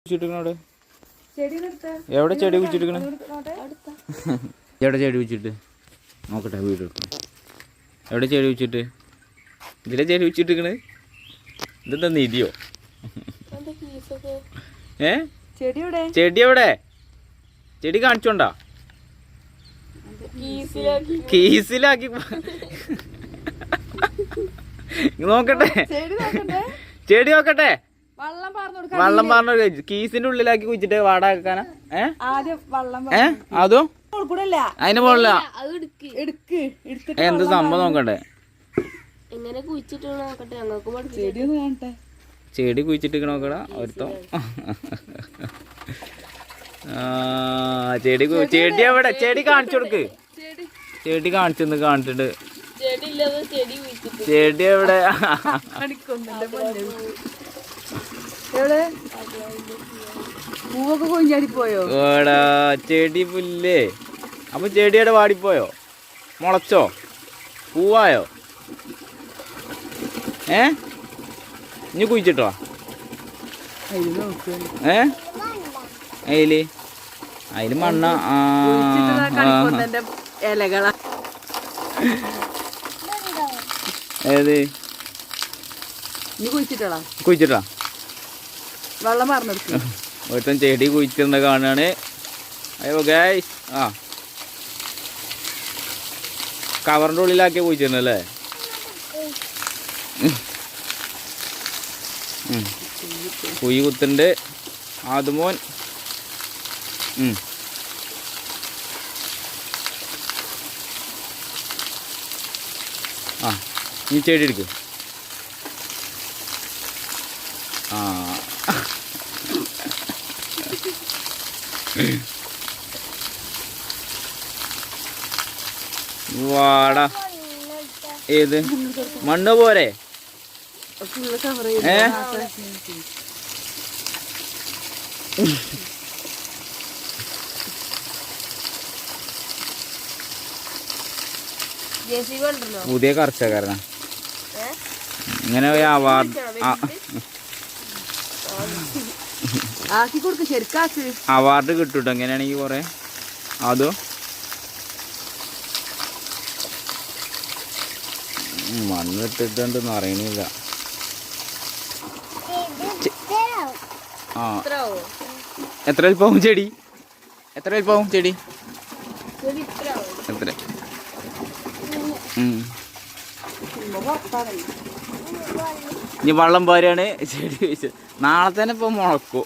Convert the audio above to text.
കുഴിച്ചിട്ടിരിക്കണവിടെ എവിടെ ചെടി കുഴിച്ചിട്ടിരിക്കണ? എവിടെ ചെടി കുഴിച്ചിട്ട് നോക്കട്ടെ വീട് എവിടെ ചെടി കുഴിച്ചിട്ട്? ഇതിലെ ചെടി കുഴിച്ചിട്ടിരിക്കണ്? ഇതെന്താ നിധിയോ? ചെടി എവിടെ? ചെടി കാണിച്ചോണ്ടാ? കീസിലാക്കി നോക്കട്ടെ, ചെടി നോക്കട്ടെ. വെള്ളം പറഞ്ഞ കീസിന്റെ ഉള്ളിലാക്കി കുഴിച്ചിട്ട് വാടാക്കാനാ? അതോ അതിന് പോണില്ല. എന്ത് സംഭവം നോക്കട്ടെ. ചെടി കുഴിച്ചിട്ട് നോക്കടാ ഒരുത്തോ. ചെടി ചെടി എവിടെ? ചെടി കാണിച്ചു കൊടുക്ക്. ചെടി കാണിച്ചെന്ന് കാണിച്ചിട്ട് ചെടി എവിടെ? പൂവൊക്കെ കൊഞ്ഞാടിപ്പോയോ? ചെടി പുല്ലേ. അപ്പൊ ചെടിയുടെ വാടിപ്പോയോ? മുളച്ചോ? പൂവായോ? ഇനി കുഴിച്ചിട്ടോ? അതില് മണ്ണ ഇലകളാ. ഏത് കുഴിച്ചിട്ടാ? വെള്ളം പറഞ്ഞെടുക്കും. ഒരുത്തൻ ചെടി കുഴിച്ചിരുന്ന കാണാണ്. അയ്യോ ഗൈസ്, കവറിന്റെ ഉള്ളിലാക്കി കുഴിച്ചിരുന്നല്ലേ? കുഴി കുത്തുണ്ട് ആദ്യമോൻ. ഈ ചെടി എടുക്ക്. വാടാ. ഏത് മണ്ണ് പോരെ? പുതിയ കർഷകരനാ ഇങ്ങനെ അവാർഡ് അവാർഡ് കിട്ടൂട്ടോ എങ്ങനെയാണെങ്കി കൊറേ. അതോ മണ്ണ് ഇട്ടിട്ടുണ്ടെന്ന് അറിയണില്ല. എത്ര വലിപ്പാവും ചെടി? എത്ര വലിപ്പാവും ചെടി? എത്ര? ഇനി വെള്ളം പോരാണ് ചെടി വെച്ചത്. നാളെ തന്നെ ഇപ്പൊ മുളക്കും.